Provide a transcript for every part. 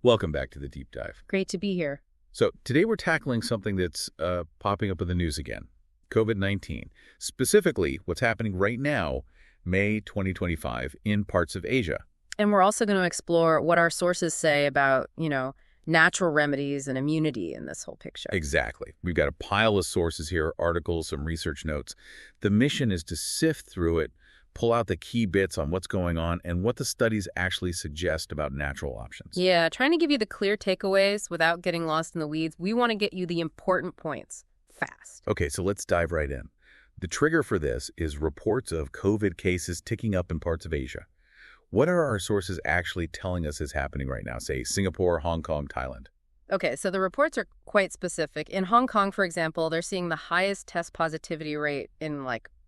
Welcome back to the Deep Dive. Great to be here. So today we're tackling something that's popping up in the news again, COVID-19. Specifically, what's happening right now, May 2025, in parts of Asia. And we're also going to explore what our sources say about, natural remedies and immunity in this whole picture. Exactly. We've got a pile of sources here, articles, some research notes. The mission is to sift through it, pull out the key bits on what's going on and what the studies actually suggest about natural options. Yeah, trying to give you the clear takeaways without getting lost in the weeds. We want to get you the important points fast. Okay, so let's dive right in. The trigger for this is reports of COVID cases ticking up in parts of Asia. What are our sources actually telling us is happening right now, say Singapore, Hong Kong, Thailand? Okay, so the reports are quite specific. In Hong Kong, for example, they're seeing the highest test positivity rate in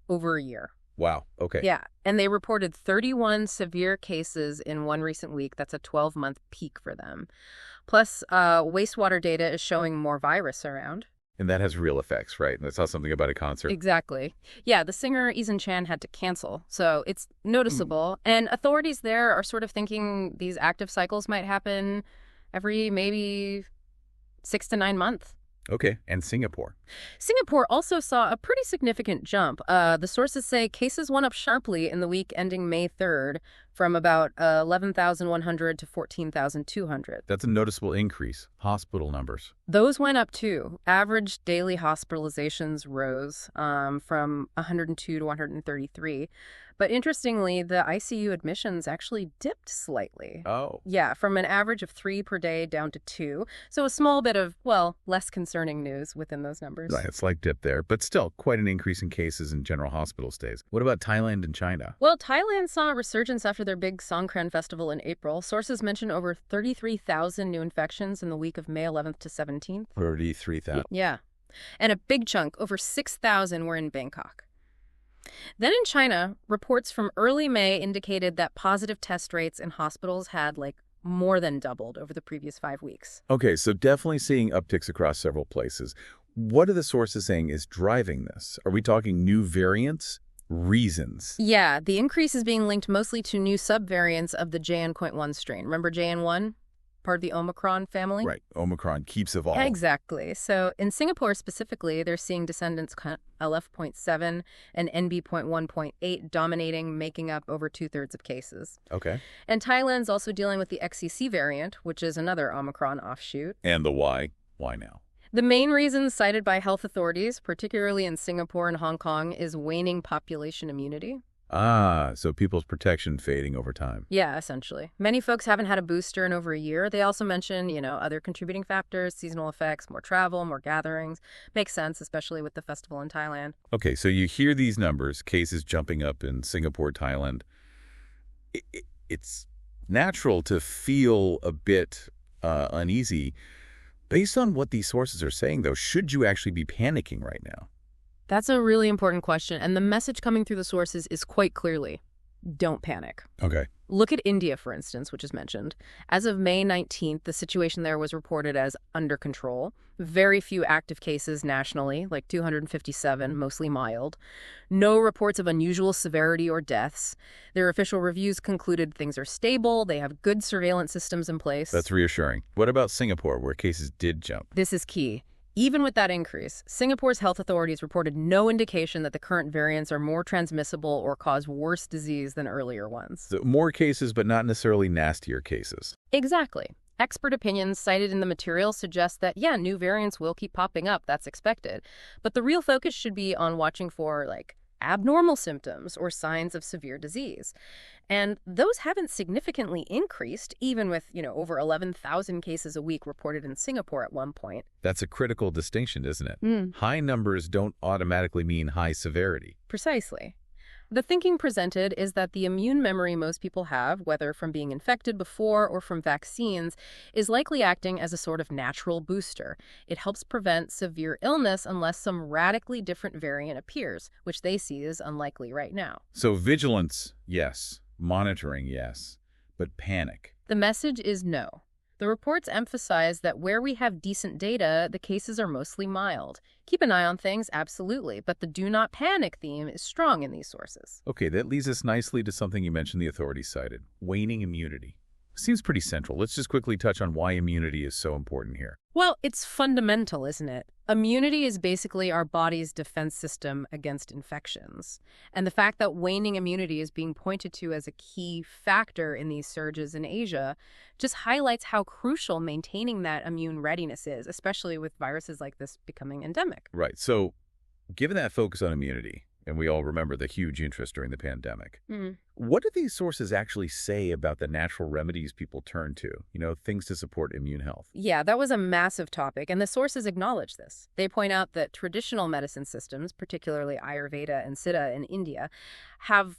over a year. Wow, okay. Yeah, and they reported 31 severe cases in one recent week. That's a 12-month peak for them. Plus, wastewater data is showing more virus around. And that has real effects, right? I saw something about a concert. Exactly. Yeah, the singer Eason Chan had to cancel, so it's noticeable. And authorities there are sort of thinking these active cycles might happen every maybe 6 to 9 months. Okay, and Singapore? Singapore also saw a pretty significant jump. The sources say cases went up sharply in the week ending May 3rd from about 11,100 to 14,200. That's a noticeable increase. Hospital numbers. Those went up too. Average daily hospitalizations rose from 102 to 133. But interestingly, the ICU admissions actually dipped slightly. Oh. Yeah, from an average of 3 per day down to 2. So a small bit of, less concerning news within those numbers. Right, it's like dip there, but still quite an increase in cases and general hospital stays. What about Thailand and China? Well, Thailand saw a resurgence after their big Songkran festival in April. Sources mention over 33,000 new infections in the week of May 11th to 17th. 33,000. Yeah. And a big chunk, over 6,000, were in Bangkok. Then in China, reports from early May indicated that positive test rates in hospitals had more than doubled over the previous 5 weeks. Okay, so definitely seeing upticks across several places. What are the sources saying is driving this? Are we talking new variants? Reasons? Yeah, the increase is being linked mostly to new subvariants of the JN.1 strain. Remember JN.1? Part of the Omicron family? Right. Omicron keeps evolving. Exactly. So in Singapore specifically, they're seeing descendants LF.7 and NB.1.8 dominating, making up over 2/3 of cases. Okay. And Thailand's also dealing with the XCC variant, which is another Omicron offshoot. And the why? Why now? The main reason cited by health authorities, particularly in Singapore and Hong Kong, is waning population immunity. Ah, so people's protection fading over time. Yeah, essentially. Many folks haven't had a booster in over a year. They also mention, other contributing factors, seasonal effects, more travel, more gatherings. Makes sense, especially with the festival in Thailand. Okay, so you hear these numbers, cases jumping up in Singapore, Thailand. It's natural to feel a bit uneasy. Based on what these sources are saying, though, should you actually be panicking right now? That's a really important question, and the message coming through the sources is quite clearly, don't panic. Okay. Look at India, for instance, which is mentioned. As of May 19th, the situation there was reported as under control. Very few active cases nationally, 257, mostly mild. No reports of unusual severity or deaths. Their official reviews concluded things are stable, they have good surveillance systems in place. That's reassuring. What about Singapore, where cases did jump? This is key. Even with that increase, Singapore's health authorities reported no indication that the current variants are more transmissible or cause worse disease than earlier ones. So more cases, but not necessarily nastier cases. Exactly. Expert opinions cited in the material suggest that, new variants will keep popping up. That's expected. But the real focus should be on watching for, abnormal symptoms or signs of severe disease. And those haven't significantly increased, even with, over 11,000 cases a week reported in Singapore at one point. That's a critical distinction, isn't it? High numbers don't automatically mean high severity. Precisely. The thinking presented is that the immune memory most people have, whether from being infected before or from vaccines, is likely acting as a sort of natural booster. It helps prevent severe illness unless some radically different variant appears, which they see as unlikely right now. So vigilance, yes. Monitoring, yes. But panic? The message is no. The reports emphasize that where we have decent data, the cases are mostly mild. Keep an eye on things, absolutely, but the do not panic theme is strong in these sources. Okay, that leads us nicely to something you mentioned the authorities cited, waning immunity. Seems pretty central. Let's just quickly touch on why immunity is so important here. Well, it's fundamental, isn't it? Immunity is basically our body's defense system against infections. And the fact that waning immunity is being pointed to as a key factor in these surges in Asia just highlights how crucial maintaining that immune readiness is, especially with viruses like this becoming endemic. Right. So given that focus on immunity, and we all remember the huge interest during the pandemic, what do these sources actually say about the natural remedies people turn to? Things to support immune health. Yeah, that was a massive topic, and the sources acknowledge this. They point out that traditional medicine systems, particularly Ayurveda and Siddha in India, have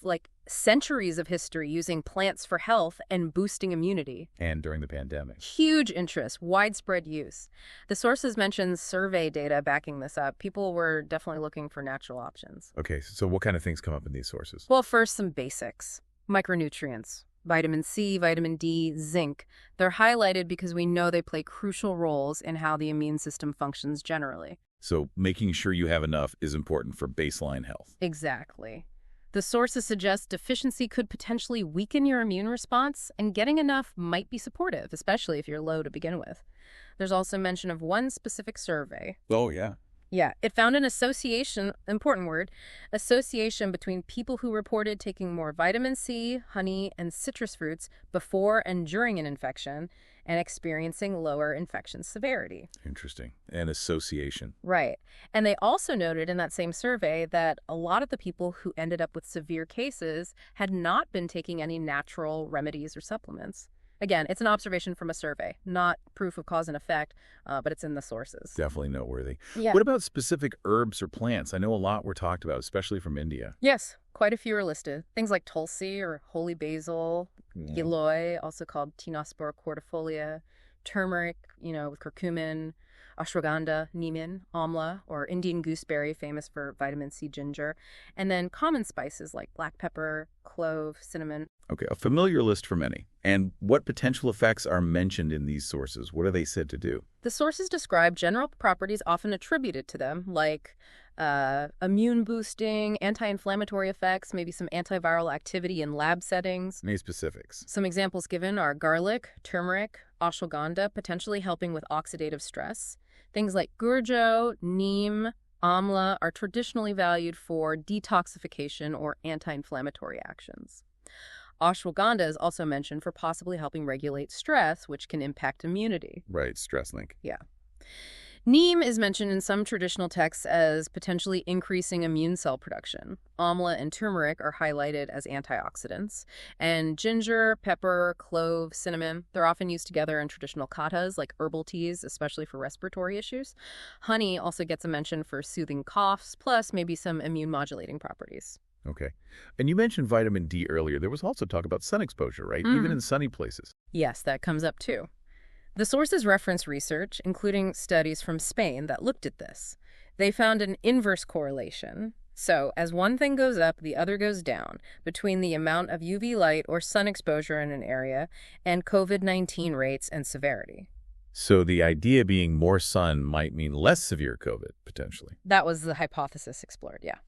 centuries of history using plants for health and boosting immunity. And during the pandemic. Huge interest, widespread use. The sources mention survey data backing this up. People were definitely looking for natural options. Okay, so what kind of things come up in these sources? Well, first, some basics. Micronutrients. Vitamin C, vitamin D, zinc. They're highlighted because we know they play crucial roles in how the immune system functions generally. So making sure you have enough is important for baseline health. Exactly. The sources suggest deficiency could potentially weaken your immune response, and getting enough might be supportive, especially if you're low to begin with. There's also mention of one specific survey. Oh, yeah. Yeah, it found an association, important word, association between people who reported taking more vitamin C, honey, and citrus fruits before and during an infection and experiencing lower infection severity. Interesting. An association. Right. And they also noted in that same survey that a lot of the people who ended up with severe cases had not been taking any natural remedies or supplements. Again, it's an observation from a survey, not proof of cause and effect, but it's in the sources. Definitely noteworthy. Yeah. What about specific herbs or plants? I know a lot were talked about, especially from India. Yes, quite a few are listed. Things like tulsi or holy basil, giloy, also called Tinospora cordifolia, turmeric, with curcumin, ashwagandha, neem, amla, or Indian gooseberry, famous for vitamin C, ginger, and then common spices like black pepper, clove, cinnamon. Okay, a familiar list for many. And what potential effects are mentioned in these sources? What are they said to do? The sources describe general properties often attributed to them, like immune boosting, anti-inflammatory effects, maybe some antiviral activity in lab settings. Any specifics? Some examples given are garlic, turmeric, ashwagandha, potentially helping with oxidative stress. Things like gurjo, neem, amla are traditionally valued for detoxification or anti-inflammatory actions. Ashwagandha is also mentioned for possibly helping regulate stress, which can impact immunity. Right, stress link. Yeah. Neem is mentioned in some traditional texts as potentially increasing immune cell production. Amla and turmeric are highlighted as antioxidants. And ginger, pepper, clove, cinnamon, they're often used together in traditional kathas, like herbal teas, especially for respiratory issues. Honey also gets a mention for soothing coughs, plus maybe some immune modulating properties. Okay. And you mentioned vitamin D earlier. There was also talk about sun exposure, right? Even in sunny places. Yes, that comes up too. The sources reference research, including studies from Spain, that looked at this. They found an inverse correlation. So, as one thing goes up, the other goes down, between the amount of UV light or sun exposure in an area and COVID-19 rates and severity. So the idea being more sun might mean less severe COVID, potentially. That was the hypothesis explored, yeah.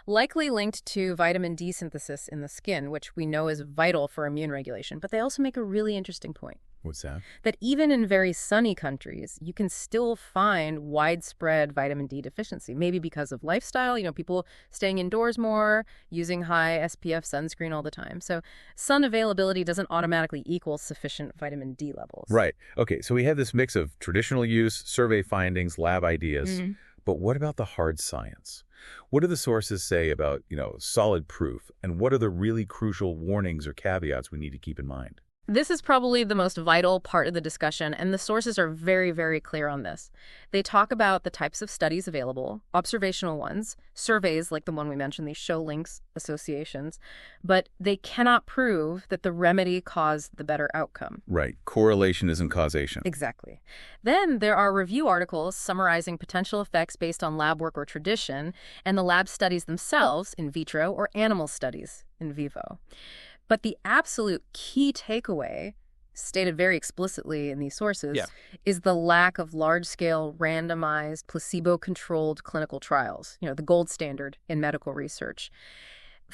Likely linked to vitamin D synthesis in the skin, which we know is vital for immune regulation. But they also make a really interesting point. What's that? That even in very sunny countries, you can still find widespread vitamin D deficiency, maybe because of lifestyle, people staying indoors more, using high SPF sunscreen all the time. So sun availability doesn't automatically equal sufficient vitamin D levels. Right. Okay, so we have this mix of traditional use, survey findings, lab ideas. But what about the hard science? What do the sources say about, solid proof? And what are the really crucial warnings or caveats we need to keep in mind? This is probably the most vital part of the discussion, and the sources are very, very clear on this. They talk about the types of studies available, observational ones, surveys like the one we mentioned, these show links, associations, but they cannot prove that the remedy caused the better outcome. Right. Correlation isn't causation. Exactly. Then there are review articles summarizing potential effects based on lab work or tradition, and the lab studies themselves in vitro or animal studies in vivo. But the absolute key takeaway, stated very explicitly in these sources, is the lack of large-scale, randomized, placebo-controlled clinical trials, the gold standard in medical research.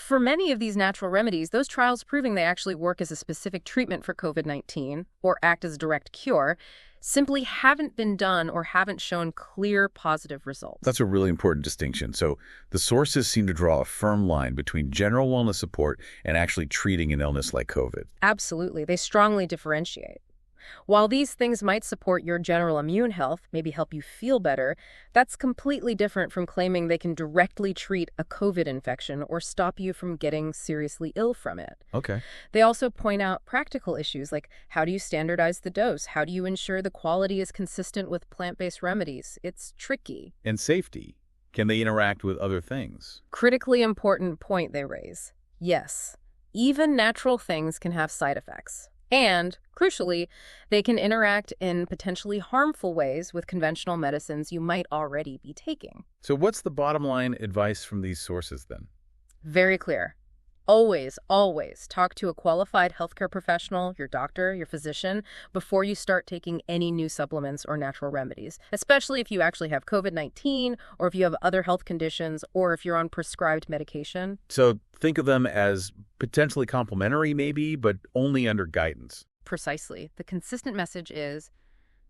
For many of these natural remedies, those trials proving they actually work as a specific treatment for COVID-19 or act as a direct cure simply haven't been done or haven't shown clear positive results. That's a really important distinction. So the sources seem to draw a firm line between general wellness support and actually treating an illness like COVID. Absolutely. They strongly differentiate. While these things might support your general immune health, maybe help you feel better, that's completely different from claiming they can directly treat a COVID infection or stop you from getting seriously ill from it. Okay. They also point out practical issues like how do you standardize the dose? How do you ensure the quality is consistent with plant-based remedies? It's tricky. And safety. Can they interact with other things? Critically important point they raise. Yes, even natural things can have side effects. And, crucially, they can interact in potentially harmful ways with conventional medicines you might already be taking. So what's the bottom line advice from these sources then? Very clear. Always, always talk to a qualified healthcare professional, your doctor, your physician, before you start taking any new supplements or natural remedies, especially if you actually have COVID-19 or if you have other health conditions or if you're on prescribed medication. So think of them as potentially complementary maybe, but only under guidance. Precisely. The consistent message is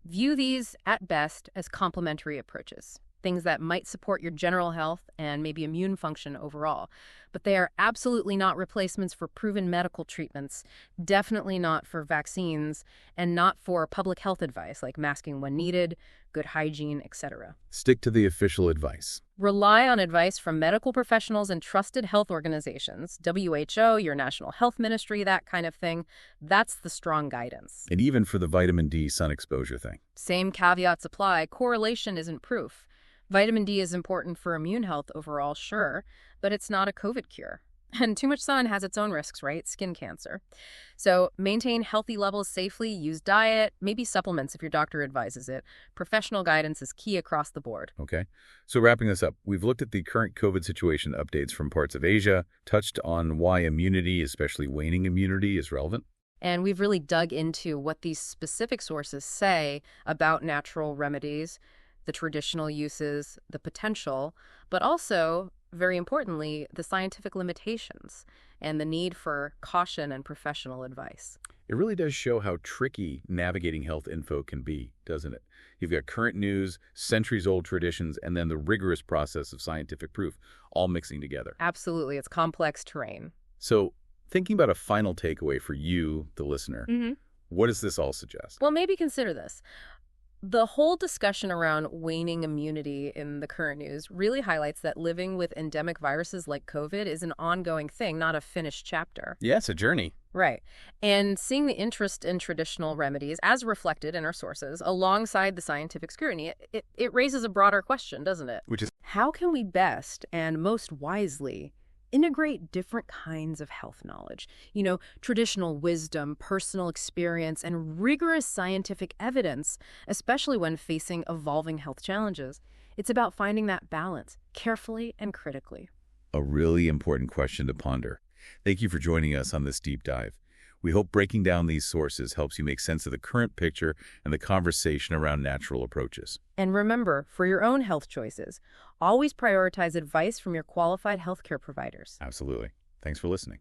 view these at best as complementary approaches, things that might support your general health and maybe immune function overall. But they are absolutely not replacements for proven medical treatments, definitely not for vaccines, and not for public health advice like masking when needed, good hygiene, etc. Stick to the official advice. Rely on advice from medical professionals and trusted health organizations, WHO, your national health ministry, that kind of thing. That's the strong guidance. And even for the vitamin D sun exposure thing. Same caveats apply. Correlation isn't proof. Vitamin D is important for immune health overall, sure, but it's not a COVID cure. And too much sun has its own risks, right? Skin cancer. So maintain healthy levels safely, use diet, maybe supplements if your doctor advises it. Professional guidance is key across the board. Okay. So wrapping this up, we've looked at the current COVID situation updates from parts of Asia, touched on why immunity, especially waning immunity, is relevant. And we've really dug into what these specific sources say about natural remedies, the traditional uses, the potential, but also, very importantly, the scientific limitations and the need for caution and professional advice. It really does show how tricky navigating health info can be, doesn't it? You've got current news, centuries-old traditions, and then the rigorous process of scientific proof, all mixing together. Absolutely. It's complex terrain. So, thinking about a final takeaway for you, the listener, what does this all suggest? Well, maybe consider this. The whole discussion around waning immunity in the current news really highlights that living with endemic viruses like COVID is an ongoing thing, not a finished chapter. Yeah, it's a journey. Right. And seeing the interest in traditional remedies, as reflected in our sources, alongside the scientific scrutiny, it raises a broader question, doesn't it? Which is, how can we best and most wisely integrate different kinds of health knowledge? You know, traditional wisdom, personal experience, and rigorous scientific evidence, especially when facing evolving health challenges. It's about finding that balance carefully and critically. a really important question to ponder. Thank you for joining us on this deep dive. We hope breaking down these sources helps you make sense of the current picture and the conversation around natural approaches. And remember, for your own health choices, always prioritize advice from your qualified healthcare providers. Absolutely. Thanks for listening.